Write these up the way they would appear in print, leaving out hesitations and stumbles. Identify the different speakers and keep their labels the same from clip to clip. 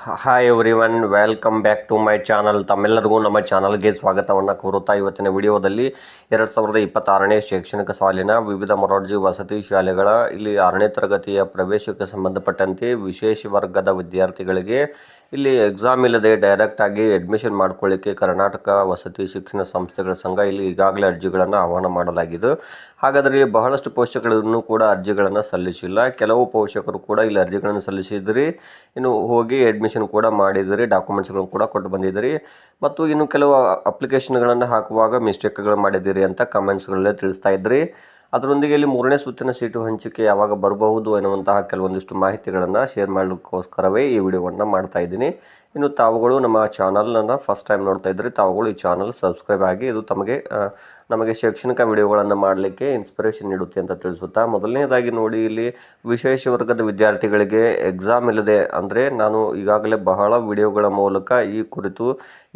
Speaker 1: Hi everyone, welcome back to my channel. ತಮ್ಮೆಲ್ಲರಿಗೂ ನಮ್ಮ ಚಾನಲ್ಗೆ ಸ್ವಾಗತವನ್ನು ಕೋರುತ್ತಾ ಇವತ್ತಿನ ವಿಡಿಯೋದಲ್ಲಿ 2026ನೇ ಶೈಕ್ಷಣಿಕ ಸಾಲಿನ ವಿವಿಧ ಮೊರಾರ್ಜಿ ವಸತಿ ಶಾಲೆಗಳ ಇಲ್ಲಿ 6ನೇ ತರಗತಿಯ ಪ್ರವೇಶಕ್ಕೆ ಸಂಬಂಧಪಟ್ಟಂತೆ ವಿಶೇಷ ವರ್ಗದ ವಿದ್ಯಾರ್ಥಿಗಳಿಗೆ ಇಲ್ಲಿ ಎಕ್ಸಾಮ್ ಇಲ್ಲದೆ ಡೈರೆಕ್ಟ್ ಆಗಿ ಅಡ್ಮಿಷನ್ ಮಾಡ್ಕೊಳ್ಳಿಕ್ಕೆ ಕರ್ನಾಟಕ ವಸತಿ ಶಿಕ್ಷಣ ಸಂಸ್ಥೆಗಳ ಸಂಘ ಇಲ್ಲಿ ಈಗಾಗಲೇ ಅರ್ಜಿಗಳನ್ನು ಆಹ್ವಾನ ಮಾಡಲಾಗಿದೆ. ಹಾಗಾದರೆ ಬಹಳಷ್ಟು ಪೋಷಕರು ಕೂಡ ಅರ್ಜಿಗಳನ್ನು ಸಲ್ಲಿಸಿಲ್ಲ. ಕೆಲವು ಪೋಷಕರು ಕೂಡ ಇಲ್ಲಿ ಅರ್ಜಿಗಳನ್ನು ಸಲ್ಲಿಸಿದ್ರಿ, ಇನ್ನು ಹೋಗಿ ಅಡ್ಮಿಷನ್ ಕೂಡ ಮಾಡಿದಿರಿ, ಡಾಕ್ಯುಮೆಂಟ್ಸ್ಗಳನ್ನು ಕೂಡ ಕೊಟ್ಟು ಬಂದಿದ್ದೀರಿ. ಮತ್ತು ಇನ್ನು ಕೆಲವು ಅಪ್ಲಿಕೇಶನ್ಗಳನ್ನು ಹಾಕುವಾಗ ಮಿಸ್ಟೇಕ್ಗಳು ಮಾಡಿದ್ದೀರಿ ಅಂತ ಕಮೆಂಟ್ಸ್ಗಳಲ್ಲೇ ತಿಳಿಸ್ತಾ ಇದ್ರಿ. ಅದರೊಂದಿಗೆ ಇಲ್ಲಿ 3ನೇ ಸುತ್ತಿನ ಸೀಟು ಹಂಚಿಕೆ ಯಾವಾಗ ಬರಬಹುದು ಎನ್ನುವಂತಹ ಕೆಲವೊಂದಿಷ್ಟು ಮಾಹಿತಿಗಳನ್ನು ಶೇರ್ ಮಾಡಲಿಕ್ಕೋಸ್ಕರವೇ ಈ ವಿಡಿಯೋವನ್ನು ಮಾಡ್ತಾ ಇದ್ದೀನಿ. ಇನ್ನು ತಾವುಗಳು ನಮ್ಮ ಚಾನಲನ್ನು ಫಸ್ಟ್ ಟೈಮ್ ನೋಡ್ತಾ ಇದ್ದರೆ ತಾವುಗಳು ಈ ಚಾನಲ್ ಸಬ್ಸ್ಕ್ರೈಬ್ ಆಗಿ, ಇದು ನಮಗೆ ಶೈಕ್ಷಣಿಕ ವಿಡಿಯೋಗಳನ್ನು ಮಾಡಲಿಕ್ಕೆ ಇನ್ಸ್ಪಿರೇಷನ್ ನೀಡುತ್ತೆ ಅಂತ ತಿಳಿಸುತ್ತಾ, ಮೊದಲನೇದಾಗಿ ನೋಡಿ, ಇಲ್ಲಿ ವಿಶೇಷ ವರ್ಗದ ವಿದ್ಯಾರ್ಥಿಗಳಿಗೆ ಎಕ್ಸಾಮ್ ಇಲ್ಲದೆ, ಅಂದರೆ ನಾನು ಈಗಾಗಲೇ ಬಹಳ ವಿಡಿಯೋಗಳ ಮೂಲಕ ಈ ಕುರಿತು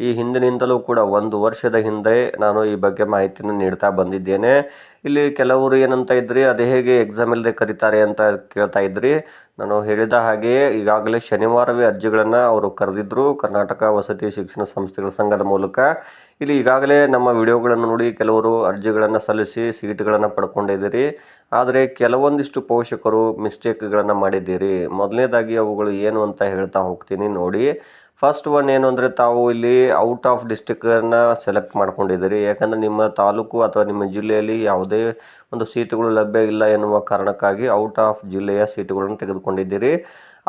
Speaker 1: ಈ ಹಿಂದಿನಿಂದಲೂ ಕೂಡ 1 ವರ್ಷದ ಹಿಂದೆ ನಾನು ಈ ಬಗ್ಗೆ ಮಾಹಿತಿಯನ್ನು ನೀಡ್ತಾ ಬಂದಿದ್ದೇನೆ. ಇಲ್ಲಿ ಕೆಲವರು ಏನಂತ ಇದ್ರಿ, ಅದು ಹೇಗೆ ಎಕ್ಸಾಮ್ ಇಲ್ಲದೆ ಕರೀತಾರೆ ಅಂತ ಕೇಳ್ತಾ ಇದ್ರಿ. ನಾನು ಹೇಳಿದ ಹಾಗೆಯೇ ಈಗಾಗಲೇ ಶನಿವಾರವೇ ಅರ್ಜಿಗಳನ್ನು ಅವರು ಕರೆದಿದ್ದರು ಕರ್ನಾಟಕ ವಸತಿ ಶಿಕ್ಷಣ ಸಂಸ್ಥೆಗಳ ಸಂಘದ ಮೂಲಕ. ಇಲ್ಲಿ ಈಗಾಗಲೇ ನಮ್ಮ ವಿಡಿಯೋಗಳನ್ನು ನೋಡಿ ಕೆಲವರು ಅರ್ಜಿಗಳನ್ನು ಸಲ್ಲಿಸಿ ಸೀಟ್ಗಳನ್ನು ಪಡ್ಕೊಂಡಿದ್ದೀರಿ. ಆದರೆ ಕೆಲವೊಂದಿಷ್ಟು ಪೋಷಕರು ಮಿಸ್ಟೇಕ್ಗಳನ್ನು ಮಾಡಿದ್ದೀರಿ. ಮೊದಲನೇದಾಗಿ ಅವುಗಳು ಏನು ಅಂತ ಹೇಳ್ತಾ ಹೋಗ್ತೀನಿ ನೋಡಿ. ಫಸ್ಟ್ ಒನ್ ಏನು ಅಂದರೆ, ತಾವು ಇಲ್ಲಿ ಔಟ್ ಆಫ್ ಡಿಸ್ಟಿಕ್ಕನ್ನು ಸೆಲೆಕ್ಟ್ ಮಾಡ್ಕೊಂಡಿದ್ದೀರಿ. ಯಾಕಂದರೆ ನಿಮ್ಮ ತಾಲೂಕು ಅಥವಾ ನಿಮ್ಮ ಜಿಲ್ಲೆಯಲ್ಲಿ ಯಾವುದೇ ಒಂದು ಸೀಟುಗಳು ಲಭ್ಯ ಇಲ್ಲ ಎನ್ನುವ ಕಾರಣಕ್ಕಾಗಿ ಔಟ್ ಆಫ್ ಜಿಲ್ಲೆಯ ಸೀಟುಗಳನ್ನು ತೆಗೆದುಕೊಂಡಿದ್ದೀರಿ.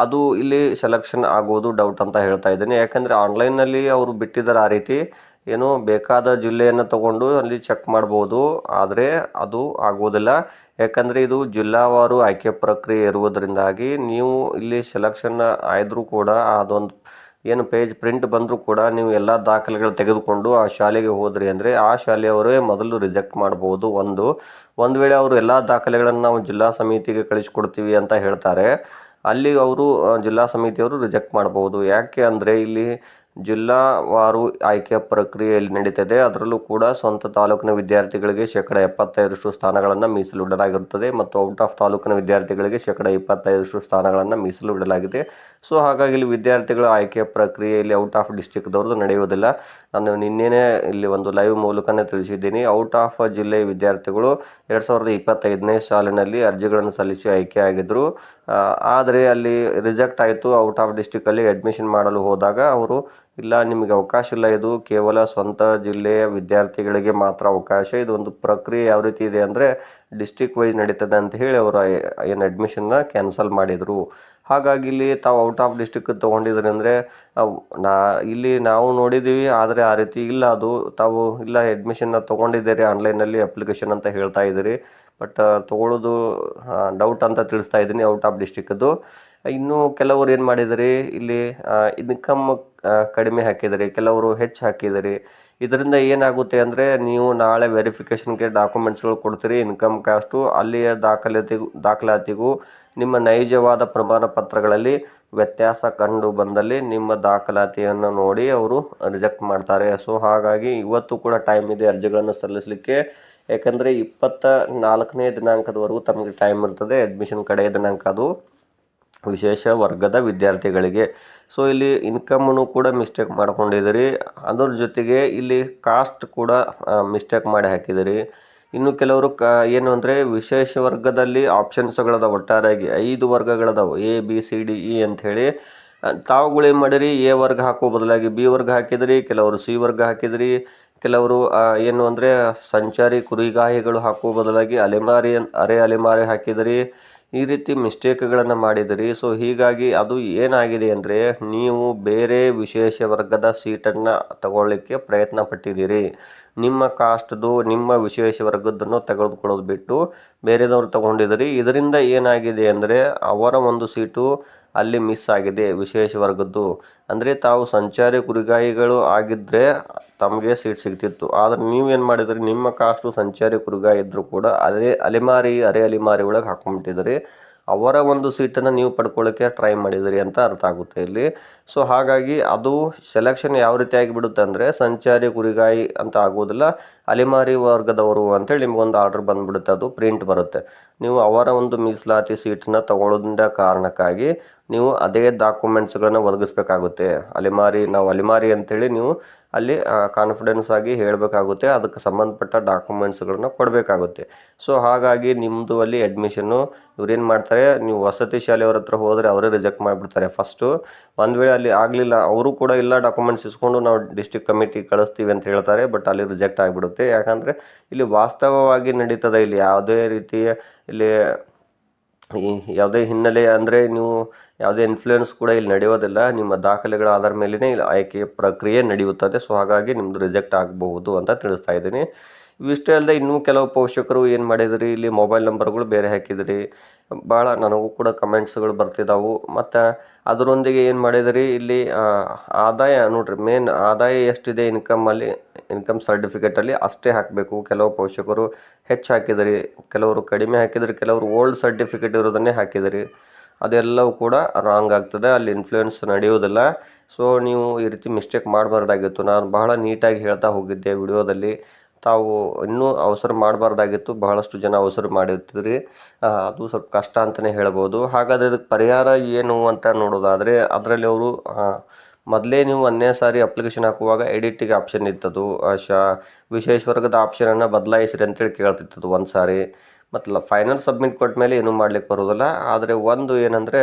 Speaker 1: ಅದು ಇಲ್ಲಿ ಸೆಲೆಕ್ಷನ್ ಆಗುವುದು ಡೌಟ್ ಅಂತ ಹೇಳ್ತಾ ಇದ್ದೀನಿ. ಯಾಕಂದರೆ ಆನ್ಲೈನ್ನಲ್ಲಿ ಅವರು ಬಿಟ್ಟಿದ್ದಾರೆ ಆ ರೀತಿ, ಏನು ಬೇಕಾದ ಜಿಲ್ಲೆಯನ್ನು ತಗೊಂಡು ಅಲ್ಲಿ ಚೆಕ್ ಮಾಡ್ಬೋದು. ಆದರೆ ಅದು ಆಗುವುದಿಲ್ಲ. ಯಾಕಂದರೆ ಇದು ಜಿಲ್ಲಾವಾರು ಆಯ್ಕೆ ಪ್ರಕ್ರಿಯೆ ಇರುವುದರಿಂದಾಗಿ ನೀವು ಇಲ್ಲಿ ಸೆಲೆಕ್ಷನ್ ಆದರೂ ಕೂಡ ಅದೊಂದು ಏನು ಪೇಜ್ ಪ್ರಿಂಟ್ ಬಂದರೂ ಕೂಡ ನೀವು ಎಲ್ಲ ದಾಖಲೆಗಳು ತೆಗೆದುಕೊಂಡು ಆ ಶಾಲೆಗೆ ಹೋದ್ರಿ ಅಂದರೆ ಆ ಶಾಲೆಯವರೇ ಮೊದಲು ರಿಜೆಕ್ಟ್ ಮಾಡ್ಬೋದು. ಒಂದು ವೇಳೆ ಅವರು ಎಲ್ಲ ದಾಖಲೆಗಳನ್ನು ನಾವು ಜಿಲ್ಲಾ ಸಮಿತಿಗೆ ಕಳಿಸ್ಕೊಡ್ತೀವಿ ಅಂತ ಹೇಳ್ತಾರೆ, ಅಲ್ಲಿ ಅವರು ಜಿಲ್ಲಾ ಸಮಿತಿಯವರು ರಿಜೆಕ್ಟ್ ಮಾಡ್ಬೋದು. ಯಾಕೆ ಅಂದರೆ ಇಲ್ಲಿ ಜಿಲ್ಲಾವಾರು ಆಯ್ಕೆಯ ಪ್ರಕ್ರಿಯೆಯಲ್ಲಿ ನಡೀತದೆ. ಅದರಲ್ಲೂ ಕೂಡ ಸ್ವಂತ ತಾಲೂಕಿನ ವಿದ್ಯಾರ್ಥಿಗಳಿಗೆ 75% ಸ್ಥಾನಗಳನ್ನು ಮೀಸಲು ಇಡಲಾಗಿರುತ್ತದೆ ಮತ್ತು ಔಟ್ ಆಫ್ ತಾಲೂಕಿನ ವಿದ್ಯಾರ್ಥಿಗಳಿಗೆ 25% ಸ್ಥಾನಗಳನ್ನು ಮೀಸಲು ಇಡಲಾಗಿದೆ. ಸೊ ಹಾಗಾಗಿ ಇಲ್ಲಿ ವಿದ್ಯಾರ್ಥಿಗಳ ಆಯ್ಕೆಯ ಪ್ರಕ್ರಿಯೆಯಲ್ಲಿ ಔಟ್ ಆಫ್ ಡಿಸ್ಟಿಕ್ದವ್ರದ್ದು ನಡೆಯುವುದಿಲ್ಲ. ನಾನು ನಿನ್ನೆನೇ ಇಲ್ಲಿ ಒಂದು ಲೈವ್ ಮೂಲಕನೇ ತಿಳಿಸಿದ್ದೀನಿ. ಔಟ್ ಆಫ್ ಜಿಲ್ಲೆಯ ವಿದ್ಯಾರ್ಥಿಗಳು 2025ನೇ ಸಾಲಿನಲ್ಲಿ ಅರ್ಜಿಗಳನ್ನು ಸಲ್ಲಿಸಿ ಆಯ್ಕೆಯಾಗಿದ್ದರು. ಆದರೆ ಅಲ್ಲಿ ರಿಜೆಕ್ಟ್ ಆಯಿತು. ಔಟ್ ಆಫ್ ಡಿಸ್ಟಿಕಲ್ಲಿ ಅಡ್ಮಿಷನ್ ಮಾಡಲು ಹೋದಾಗ ಅವರು, ಇಲ್ಲ ನಿಮಗೆ ಅವಕಾಶ ಇಲ್ಲ, ಇದು ಕೇವಲ ಸ್ವಂತ ಜಿಲ್ಲೆಯ ವಿದ್ಯಾರ್ಥಿಗಳಿಗೆ ಮಾತ್ರ ಅವಕಾಶ, ಇದು ಒಂದು ಪ್ರಕ್ರಿಯೆ ಯಾವ ರೀತಿ ಇದೆ ಅಂದರೆ ಡಿಸ್ಟಿಕ್ ವೈಸ್ ನಡೀತದೆ ಅಂತ ಹೇಳಿ ಅವರು ಏನು ಅಡ್ಮಿಷನ್ನ ಕ್ಯಾನ್ಸಲ್ ಮಾಡಿದರು. ಹಾಗಾಗಿ ಇಲ್ಲಿ ತಾವು ಔಟ್ ಆಫ್ ಡಿಸ್ಟಿಕ್ ತೊಗೊಂಡಿದ್ರಿ ಅಂದರೆ ಇಲ್ಲಿ ನಾವು ನೋಡಿದ್ದೀವಿ. ಆದರೆ ಆ ರೀತಿ ಇಲ್ಲ. ಅದು ತಾವು ಇಲ್ಲ ಅಡ್ಮಿಷನ್ನ ತೊಗೊಂಡಿದ್ದೀರಿ ಆನ್ಲೈನಲ್ಲಿ ಅಪ್ಲಿಕೇಶನ್ ಅಂತ ಹೇಳ್ತಾ ಇದ್ದೀರಿ, ಬಟ್ ತೊಗೊಳ್ಳೋದು ಡೌಟ್ ಅಂತ ತಿಳಿಸ್ತಾ ಇದ್ದೀನಿ ಔಟ್ ಆಫ್ ಡಿಸ್ಟಿಕ್ದು. ಇನ್ನು ಕೆಲವರು ಏನು ಮಾಡಿದಿರಿ, ಇಲ್ಲಿ ಇನ್ಕಮ್ ಕಡಿಮೆ ಹಾಕಿದಿರಿ, ಕೆಲವರು ಹೆಚ್ಚು ಹಾಕಿದಿರಿ. ಇದರಿಂದ ಏನಾಗುತ್ತೆ ಅಂದರೆ, ನೀವು ನಾಳೆ ವೆರಿಫಿಕೇಷನ್ಗೆ ಡಾಕ್ಯುಮೆಂಟ್ಸ್ಗಳು ಕೊಡ್ತೀರಿ, ಇನ್ಕಮ್ ಕಾಸ್ಟು, ಅಲ್ಲಿಯ ದಾಖಲಾತಿಗೂ ನಿಮ್ಮ ನೈಜವಾದ ಪ್ರಮಾಣ ಪತ್ರಗಳಲ್ಲಿ ವ್ಯತ್ಯಾಸ ಕಂಡು ಬಂದಲ್ಲಿ ನಿಮ್ಮ ದಾಖಲಾತಿಯನ್ನು ನೋಡಿ ಅವರು ರಿಜೆಕ್ಟ್ ಮಾಡ್ತಾರೆ. ಸೊ ಹಾಗಾಗಿ ಇವತ್ತು ಕೂಡ ಟೈಮ್ ಇದೆ ಅರ್ಜಿಗಳನ್ನು ಸಲ್ಲಿಸಲಿಕ್ಕೆ. ಯಾಕಂದರೆ 24ನೇ ದಿನಾಂಕದವರೆಗೂ ತಮಗೆ ಟೈಮ್ ಇರ್ತದೆ. ಅಡ್ಮಿಷನ್ ಕಡೆಯ ದಿನಾಂಕ ಅದು ವಿಶೇಷ ವರ್ಗದ ವಿದ್ಯಾರ್ಥಿಗಳಿಗೆ. ಸೊ ಇಲ್ಲಿ ಇನ್ಕಮನ್ನು ಕೂಡ ಮಿಸ್ಟೇಕ್ ಮಾಡ್ಕೊಂಡಿದ್ದೀರಿ. ಅದರ ಜೊತೆಗೆ ಇಲ್ಲಿ ಕಾಸ್ಟ್ ಕೂಡ ಮಿಸ್ಟೇಕ್ ಮಾಡಿ ಹಾಕಿದ್ದೀರಿ. ಇನ್ನು ಕೆಲವರು ಏನು ಅಂದರೆ, ವಿಶೇಷ ವರ್ಗದಲ್ಲಿ ಆಪ್ಷನ್ಸ್ಗಳದಾವೆ, ಒಟ್ಟಾರೆಯಾಗಿ 5 ವರ್ಗಗಳದಾವೆ, ABCDE ಅಂಥೇಳಿ. ತಾವುಗಳು ಏನು ಮಾಡಿರಿ, ಎ ವರ್ಗ ಹಾಕೋ ಬದಲಾಗಿ ಬಿ ವರ್ಗ ಹಾಕಿದಿರಿ, ಕೆಲವರು ಸಿ ವರ್ಗ ಹಾಕಿದಿರಿ, ಕೆಲವರು ಏನು ಅಂದರೆ ಸಂಚಾರಿ ಕುರಿಗಾಹಿಗಳು ಹಾಕುವ ಬದಲಾಗಿ ಅರೆ ಅಲೆಮಾರಿ ಹಾಕಿದಿರಿ. ಈ ರೀತಿ ಮಿಸ್ಟೇಕ್ಗಳನ್ನು ಮಾಡಿದಿರಿ. ಸೊ ಹೀಗಾಗಿ ಅದು ಏನಾಗಿದೆ ಅಂದರೆ, ನೀವು ಬೇರೆ ವಿಶೇಷ ವರ್ಗದ ಸೀಟನ್ನು ತಗೊಳ್ಳಿಕ್ಕೆ ಪ್ರಯತ್ನ ಪಟ್ಟಿದ್ದೀರಿ. ನಿಮ್ಮ ಕಾಸ್ಟ್ದು, ನಿಮ್ಮ ವಿಶೇಷ ವರ್ಗದ್ದನ್ನು ತೆಗೆದುಕೊಳ್ಳೋದು ಬಿಟ್ಟು ಬೇರೆದವ್ರು ತಗೊಂಡಿದ್ದೀರಿ. ಇದರಿಂದ ಏನಾಗಿದೆ ಅಂದರೆ, ಅವರ ಒಂದು ಸೀಟು ಅಲ್ಲಿ ಮಿಸ್ ಆಗಿದೆ ವಿಶೇಷ ವರ್ಗದ್ದು. ಅಂದರೆ ತಾವು ಸಂಚಾರಿ ಕುರಿಗಾಯಿಗಳು ಆಗಿದ್ದರೆ ತಮಗೆ ಸೀಟ್ ಸಿಗ್ತಿತ್ತು. ಆದರೆ ನೀವೇನು ಮಾಡಿದ್ರಿ, ನಿಮ್ಮ ಕಾಸ್ಟು ಸಂಚಾರಿ ಕುರಿಗಾಯಿ ಇದ್ದರೂ ಕೂಡ ಅರೆ ಅಲೆಮಾರಿ ಒಳಗೆ ಹಾಕ್ಕೊಂಡ್ಬಿಟ್ಟಿದ್ರಿ. ಅವರ ಒಂದು ಸೀಟನ್ನು ನೀವು ಪಡ್ಕೊಳ್ಳೋಕ್ಕೆ ಟ್ರೈ ಮಾಡಿದಿರಿ ಅಂತ ಅರ್ಥ ಆಗುತ್ತೆ ಇಲ್ಲಿ. ಸೊ ಹಾಗಾಗಿ ಅದು ಸೆಲೆಕ್ಷನ್ ಯಾವ ರೀತಿ ಆಗಿಬಿಡುತ್ತೆ ಅಂದರೆ, ಸಂಚಾರಿ ಕುರಿಗಾಯಿ ಅಂತ ಆಗೋದಿಲ್ಲ, ಅಲೆಮಾರಿ ವರ್ಗದವರು ಅಂತೇಳಿ ನಿಮಗೊಂದು ಆರ್ಡರ್ ಬಂದುಬಿಡುತ್ತೆ, ಅದು ಪ್ರಿಂಟ್ ಬರುತ್ತೆ. ನೀವು ಅವರ ಒಂದು ಮೀಸಲಾತಿ ಸೀಟನ್ನ ತಗೊಳ್ಳೋದ್ರಿಂದ ಕಾರಣಕ್ಕಾಗಿ ನೀವು ಅದೇ ಡಾಕ್ಯುಮೆಂಟ್ಸ್ಗಳನ್ನು ಒದಗಿಸ್ಬೇಕಾಗುತ್ತೆ. ನಾವು ಅಲಿಮಾರಿ ಅಂತೇಳಿ ನೀವು ಅಲ್ಲಿ ಕಾನ್ಫಿಡೆನ್ಸ್ ಆಗಿ ಹೇಳಬೇಕಾಗುತ್ತೆ, ಅದಕ್ಕೆ ಸಂಬಂಧಪಟ್ಟ ಡಾಕ್ಯುಮೆಂಟ್ಸ್ಗಳನ್ನ ಕೊಡಬೇಕಾಗುತ್ತೆ. ಸೊ ಹಾಗಾಗಿ ನಿಮ್ಮದು ಅಲ್ಲಿ ಅಡ್ಮಿಷನ್ನು ಇವ್ರೇನು ಮಾಡ್ತಾರೆ, ನೀವು ವಸತಿ ಶಾಲೆಯವ್ರ ಹತ್ರ ಹೋದರೆ ಅವರೇ ರಿಜೆಕ್ಟ್ ಮಾಡಿಬಿಡ್ತಾರೆ ಫಸ್ಟು. ಒಂದು ವೇಳೆ ಅಲ್ಲಿ ಆಗಲಿಲ್ಲ, ಅವರು ಕೂಡ ಎಲ್ಲ ಡಾಕ್ಯುಮೆಂಟ್ಸ್ ಇಸ್ಕೊಂಡು ನಾವು ಡಿಸ್ಟ್ರಿಕ್ಟ್ ಕಮಿಟಿ ಕಳಿಸ್ತೀವಿ ಅಂತ ಹೇಳ್ತಾರೆ, ಬಟ್ ಅಲ್ಲಿ ರಿಜೆಕ್ಟ್ ಆಗಿಬಿಡುತ್ತೆ. ಯಾಕಂದರೆ ಇಲ್ಲಿ ವಾಸ್ತವವಾಗಿ ನಡೀತದೆ, ಇಲ್ಲಿ ಯಾವುದೇ ರೀತಿಯ ಇಲ್ಲಿ ಯಾವುದೇ ಹಿನ್ನೆಲೆ ಅಂದರೆ ನೀವು ಯಾವುದೇ ಇನ್ಫ್ಲೂಯೆನ್ಸ್ ಕೂಡ ಇಲ್ಲಿ ನಡೆಯೋದಿಲ್ಲ. ನಿಮ್ಮ ದಾಖಲೆಗಳ ಆಧಾರ ಮೇಲೇ ಇಲ್ಲಿ ಆಯ್ಕೆಯ ಪ್ರಕ್ರಿಯೆ ನಡೆಯುತ್ತದೆ. ಸೊ ಹಾಗಾಗಿ ನಿಮ್ಮದು ರಿಜೆಕ್ಟ್ ಆಗಬಹುದು ಅಂತ ತಿಳಿಸ್ತಾ ಇದ್ದೀನಿ. ಇವಿಷ್ಟೇ ಅಲ್ಲದೆ ಇನ್ನೂ ಕೆಲವು ಪೋಷಕರು ಏನು ಮಾಡಿದ್ರಿ, ಇಲ್ಲಿ ಮೊಬೈಲ್ ನಂಬರ್ಗಳು ಬೇರೆ ಹಾಕಿದ್ರಿ. ಭಾಳ ನನಗೂ ಕೂಡ ಕಮೆಂಟ್ಸ್ಗಳು ಬರ್ತಿದ್ದಾವೆ. ಮತ್ತು ಅದರೊಂದಿಗೆ ಏನು ಮಾಡಿದ್ರಿ, ಇಲ್ಲಿ ಆದಾಯ ನೋಡ್ರಿ, ಮೇನ್ ಆದಾಯ ಎಷ್ಟಿದೆ ಇನ್ಕಮ್ ಸರ್ಟಿಫಿಕೇಟಲ್ಲಿ ಅಷ್ಟೇ ಹಾಕಬೇಕು. ಕೆಲವು ಪೋಷಕರು ಹೆಚ್ಚು ಹಾಕಿದ್ರಿ, ಕೆಲವರು ಕಡಿಮೆ ಹಾಕಿದ್ರಿ, ಕೆಲವರು ಓಲ್ಡ್ ಸರ್ಟಿಫಿಕೇಟ್ ಇರೋದನ್ನೇ ಹಾಕಿದ್ರಿ. ಅದೆಲ್ಲವೂ ಕೂಡ ರಾಂಗ್ ಆಗ್ತದೆ, ಅಲ್ಲಿ ಇನ್ಫ್ಲೂಯೆನ್ಸ್ ನಡೆಯೋದಿಲ್ಲ. ಸೊ ನೀವು ಈ ರೀತಿ ಮಿಸ್ಟೇಕ್ ಮಾಡಬಾರ್ದಾಗಿತ್ತು. ನಾನು ಬಹಳ ನೀಟಾಗಿ ಹೇಳ್ತಾ ಹೋಗಿದ್ದೆ ವಿಡಿಯೋದಲ್ಲಿ. ತಾವು ಇನ್ನೂ ಅವಸರ ಮಾಡಬಾರ್ದಾಗಿತ್ತು. ಬಹಳಷ್ಟು ಜನ ಅವಸರ ಮಾಡಿರ್ತೀರಿ, ಅದು ಸ್ವಲ್ಪ ಕಷ್ಟ ಅಂತಲೇ ಹೇಳ್ಬೋದು. ಹಾಗಾದರೆ ಇದಕ್ಕೆ ಪರಿಹಾರ ಏನು ಅಂತ ನೋಡೋದಾದರೆ, ಅದರಲ್ಲಿ ಅವರು ಮೊದಲೇ ನೀವು ಒಂದನೇ ಸಾರಿ ಅಪ್ಲಿಕೇಶನ್ ಹಾಕುವಾಗ ಎಡಿಟಿಗೆ ಆಪ್ಷನ್ ಇತ್ತದು, ವಿಶೇಷ ವರ್ಗದ ಆಪ್ಷನನ್ನು ಬದಲಾಯಿಸ್ರಿ ಅಂತೇಳಿ ಕೇಳ್ತಿತ್ತದು ಒಂದು ಸಾರಿ. ಮತ್ತು ಫೈನಲ್ ಸಬ್ಮಿಟ್ ಕೊಟ್ಟ ಮೇಲೆ ಏನೂ ಮಾಡ್ಲಿಕ್ಕೆ ಬರೋದಿಲ್ಲ. ಆದರೆ ಒಂದು ಏನಂದರೆ,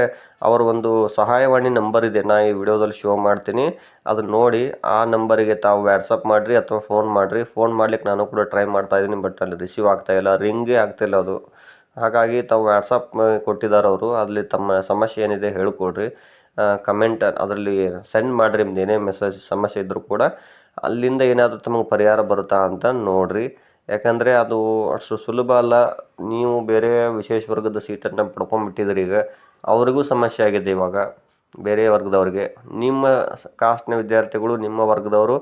Speaker 1: ಅವರ ಒಂದು ಸಹಾಯವಾಣಿ ನಂಬರ್ ಇದೆ, ನಾನು ಈ ವಿಡಿಯೋದಲ್ಲಿ ಶೋ ಮಾಡ್ತೀನಿ, ಅದನ್ನು ನೋಡಿ ಆ ನಂಬರಿಗೆ ತಾವು ವ್ಯಾಟ್ಸಪ್ ಮಾಡಿರಿ ಅಥವಾ ಫೋನ್ ಮಾಡಿರಿ. ಫೋನ್ ಮಾಡ್ಲಿಕ್ಕೆ ನಾನು ಕೂಡ ಟ್ರೈ ಮಾಡ್ತಾಯಿದ್ದೀನಿ, ಬಟ್ ಅಲ್ಲಿ ರಿಸೀವ್ ಆಗ್ತಾಯಿಲ್ಲ, ರಿಂಗೇ ಆಗ್ತಾಯಿಲ್ಲ ಅದು. ಹಾಗಾಗಿ ತಾವು ವ್ಯಾಟ್ಸಪ್ ಕೊಟ್ಟಿದ್ದಾರೆ ಅವರು, ಅಲ್ಲಿ ತಮ್ಮ ಸಮಸ್ಯೆ ಏನಿದೆ ಹೇಳ್ಕೊಡ್ರಿ, ಕಮೆಂಟ್ ಅದರಲ್ಲಿ ಸೆಂಡ್ ಮಾಡಿರಿ. ನಿಮ್ದು ಏನೇ ಸಮಸ್ಯೆ ಇದ್ದರೂ ಕೂಡ ಅಲ್ಲಿಂದ ಏನಾದರೂ ತಮಗೆ ಪರಿಹಾರ ಬರುತ್ತಾ ಅಂತ ನೋಡಿರಿ. ಯಾಕಂದರೆ ಅದು ಅಷ್ಟು ಸುಲಭ ಅಲ್ಲ. ನೀವು ಬೇರೆ ವಿಶೇಷ ವರ್ಗದ ಸೀಟನ್ನು ಪಡ್ಕೊಂಡ್ಬಿಟ್ಟಿದ್ರಿ, ಈಗ ಅವರಿಗೂ ಸಮಸ್ಯೆ ಆಗಿದೆ. ಇವಾಗ ಬೇರೆ ವರ್ಗದವ್ರಿಗೆ, ನಿಮ್ಮ ಕಾಸ್ಟ್ನ ವಿದ್ಯಾರ್ಥಿಗಳು, ನಿಮ್ಮ ವರ್ಗದವರು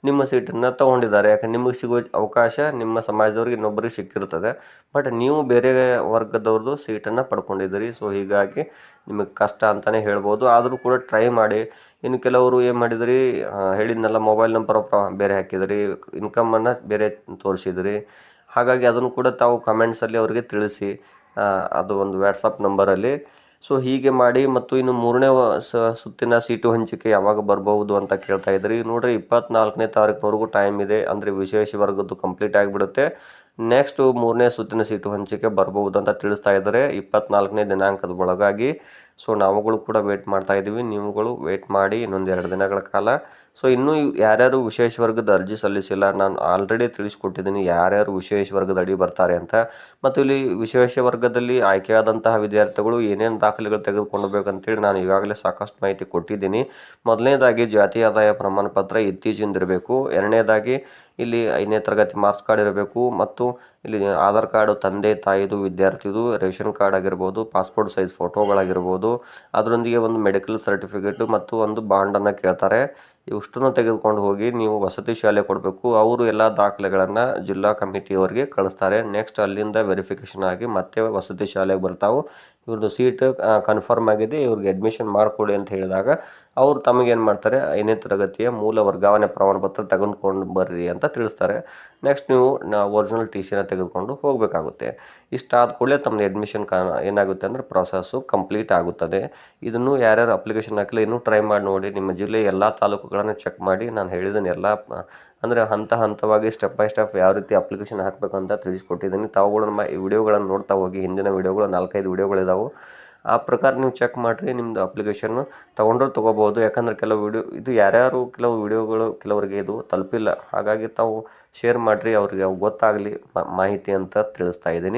Speaker 1: ನಿಮ್ಮ ಸೀಟನ್ನು ತೊಗೊಂಡಿದ್ದಾರೆ. ಯಾಕಂದ್ರೆ ನಿಮಗೆ ಸಿಗೋ ಅವಕಾಶ ನಿಮ್ಮ ಸಮಾಜದವ್ರಿಗೆ ಇನ್ನೊಬ್ಬರಿಗೆ ಸಿಕ್ಕಿರ್ತದೆ, ಬಟ್ ನೀವು ಬೇರೆ ವರ್ಗದವ್ರದ್ದು ಸೀಟನ್ನು ಪಡ್ಕೊಂಡಿದ್ದೀರಿ. ಸೊ ಹೀಗಾಗಿ ನಿಮಗೆ ಕಷ್ಟ ಅಂತಲೇ ಹೇಳ್ಬೋದು. ಆದರೂ ಕೂಡ ಟ್ರೈ ಮಾಡಿ. ಇನ್ನು ಕೆಲವರು ಏನು ಮಾಡಿದ್ರಿ, ಹೇಳಿದ್ನಲ್ಲ, ಮೊಬೈಲ್ ನಂಬರ್ ಬೇರೆ ಹಾಕಿದ್ರಿ, ಇನ್ಕಮನ್ನು ಬೇರೆ ತೋರಿಸಿದ್ರಿ. ಹಾಗಾಗಿ ಅದನ್ನು ಕೂಡ ತಾವು ಕಮೆಂಟ್ಸಲ್ಲಿ ಅವರಿಗೆ ತಿಳಿಸಿ, ಅದು ಒಂದು ವ್ಯಾಟ್ಸಪ್ ನಂಬರಲ್ಲಿ. ಸೊ ಹೀಗೆ ಮಾಡಿ. ಮತ್ತು ಇನ್ನು 3ನೇ ಸುತ್ತಿನ ಸೀಟು ಹಂಚಿಕೆ ಯಾವಾಗ ಬರ್ಬೋದು ಅಂತ ಕೇಳ್ತಾ ಇದ್ರಿ. ನೋಡಿರಿ, 24ನೇ ತಾರೀಕಿನವರೆಗೂ ಟೈಮ್ ಇದೆ. ಅಂದರೆ ವಿಶೇಷ ವರ್ಗದ್ದು ಕಂಪ್ಲೀಟ್ ಆಗಿಬಿಡುತ್ತೆ. ನೆಕ್ಸ್ಟು 3ನೇ ಸುತ್ತಿನ ಸೀಟು ಹಂಚಿಕೆ ಬರ್ಬೋದು ಅಂತ ತಿಳಿಸ್ತಾ ಇದ್ದಾರೆ 24ನೇ ದಿನಾಂಕದ ಒಳಗಾಗಿ. ಸೊ ನಾವುಗಳು ಕೂಡ ವೇಟ್ ಮಾಡ್ತಾ ಇದ್ದೀವಿ, ನೀವುಗಳು ವೇಟ್ ಮಾಡಿ ಇನ್ನೊಂದು 2 ದಿನಗಳ ಕಾಲ. ಸೊ ಇನ್ನೂ ಯಾರ್ಯಾರು ವಿಶೇಷ ವರ್ಗದ ಅರ್ಜಿ ಸಲ್ಲಿಸಿಲ್ಲ, ನಾನು ಆಲ್ರೆಡಿ ತಿಳಿಸ್ಕೊಟ್ಟಿದ್ದೀನಿ ಯಾರ್ಯಾರು ವಿಶೇಷ ವರ್ಗದ ಅಡಿ ಬರ್ತಾರೆ ಅಂತ. ಮತ್ತು ಇಲ್ಲಿ ವಿಶೇಷ ವರ್ಗದಲ್ಲಿ ಆಯ್ಕೆಯಾದಂತಹ ವಿದ್ಯಾರ್ಥಿಗಳು ಏನೇನು ದಾಖಲೆಗಳು ತೆಗೆದುಕೊಳ್ಬೇಕಂತೇಳಿ ನಾನು ಈಗಾಗಲೇ ಸಾಕಷ್ಟು ಮಾಹಿತಿ ಕೊಟ್ಟಿದ್ದೀನಿ. ಮೊದಲನೇದಾಗಿ ಜಾತಿ ಆದಾಯ ಪ್ರಮಾಣ ಪತ್ರ ಇತ್ತೀಚಿಂದಿರಬೇಕು. ಎರಡನೇದಾಗಿ ಇಲ್ಲಿ 5ನೇ ತರಗತಿ ಮಾರ್ಕ್ಸ್ ಕಾರ್ಡ್ ಇರಬೇಕು. ಮತ್ತು ಇಲ್ಲಿ ಆಧಾರ್ ಕಾರ್ಡು ತಂದೆ ತಾಯಿದು, ವಿದ್ಯಾರ್ಥಿದು, ರೇಷನ್ ಕಾರ್ಡ್ ಆಗಿರ್ಬೋದು, ಪಾಸ್ಪೋರ್ಟ್ ಸೈಜ್ ಫೋಟೋಗಳಾಗಿರ್ಬೋದು, ಅದರೊಂದಿಗೆ ಒಂದು ಮೆಡಿಕಲ್ ಸರ್ಟಿಫಿಕೇಟು ಮತ್ತು ಒಂದು ಬಾಂಡನ್ನು ಕೇಳ್ತಾರೆ. ಇಷ್ಟನ್ನು ತೆಗೆದುಕೊಂಡು ಹೋಗಿ ನೀವು ವಸತಿ ಶಾಲೆ ಕೊಡಬೇಕು. ಅವರು ಎಲ್ಲ ದಾಖಲೆಗಳನ್ನು ಜಿಲ್ಲಾ ಕಮಿಟಿಯವರಿಗೆ ಕಳಿಸ್ತಾರೆ. ನೆಕ್ಸ್ಟ್ ಅಲ್ಲಿಂದ ವೆರಿಫಿಕೇಷನ್ ಆಗಿ ಮತ್ತೆ ವಸತಿ ಶಾಲೆಗೆ ಬರ್ತಾವೆ. ಇವ್ರದ್ದು ಸೀಟ್ ಕನ್ಫರ್ಮ್ ಆಗಿದೆ, ಇವ್ರಿಗೆ ಅಡ್ಮಿಷನ್ ಮಾಡಿಕೊಡಿ ಅಂತ ಹೇಳಿದಾಗ ಅವರು ತಮಗೇನು ಮಾಡ್ತಾರೆ, 5ನೇ ತರಗತಿಯ ಮೂಲ ವರ್ಗಾವಣೆ ಪ್ರಮಾಣ ಪತ್ರ ತೆಗೆದುಕೊಂಡು ಬರ್ರಿ ಅಂತ ತಿಳಿಸ್ತಾರೆ. ನೆಕ್ಸ್ಟ್ ನೀವು ಒರಿಜಿನಲ್ TCನ ತೆಗೆದುಕೊಂಡು ಹೋಗಬೇಕಾಗುತ್ತೆ. ಇಷ್ಟಾದ ಕೂಡಲೇ ತಮ್ಮದು ಅಡ್ಮಿಷನ್ ಏನಾಗುತ್ತೆ ಅಂದರೆ ಪ್ರಾಸೆಸ್ಸು ಕಂಪ್ಲೀಟ್ ಆಗುತ್ತದೆ. ಇದನ್ನು ಯಾರ್ಯಾರು ಅಪ್ಲಿಕೇಶನ್ ಹಾಕಿಲ್ಲ ಇನ್ನೂ ಟ್ರೈ ಮಾಡಿ ನೋಡಿ. ನಿಮ್ಮ ಜಿಲ್ಲೆಯ ಎಲ್ಲ ತಾಲೂಕುಗಳನ್ನು ಚೆಕ್ ಮಾಡಿ. ನಾನು ಹೇಳಿದ್ದೀನಿ ಎಲ್ಲ ಅಂದರೆ ಹಂತವಾಗಿ ಸ್ಟೆಪ್ ಬೈ ಸ್ಟೆಪ್ ಯಾವ ರೀತಿ ಅಪ್ಲಿಕೇಶನ್ ಹಾಕಬೇಕು ಅಂತ ತಿಳಿಸ್ಕೊಟ್ಟಿದ್ದೀನಿ. ತಾವುಗಳು ನಮ್ಮ ಈ ವಿಡಿಯೋಗಳನ್ನು ನೋಡ್ತಾ ಹೋಗಿ. ಹಿಂದಿನ ವಿಡಿಯೋಗಳು 4-5 ವಿಡಿಯೋಗಳಿದಾವೆ, ಆ ಪ್ರಕಾರ ನೀವು ಚೆಕ್ ಮಾಡಿರಿ. ನಿಮ್ಮದು ಅಪ್ಲಿಕೇಶನ್ನು ತೊಗೊಂಡ್ರೂ ತೊಗೋಬೋದು. ಯಾಕಂದರೆ ಇದು ಕೆಲವು ವಿಡಿಯೋಗಳು ಕೆಲವರಿಗೆ ಇದು ತಲುಪಿಲ್ಲ. ಹಾಗಾಗಿ ತಾವು ಶೇರ್ ಮಾಡಿರಿ, ಅವ್ರಿಗೆ ಗೊತ್ತಾಗಲಿ ಮಾಹಿತಿ ಅಂತ ತಿಳಿಸ್ತಾ ಇದ್ದೀನಿ.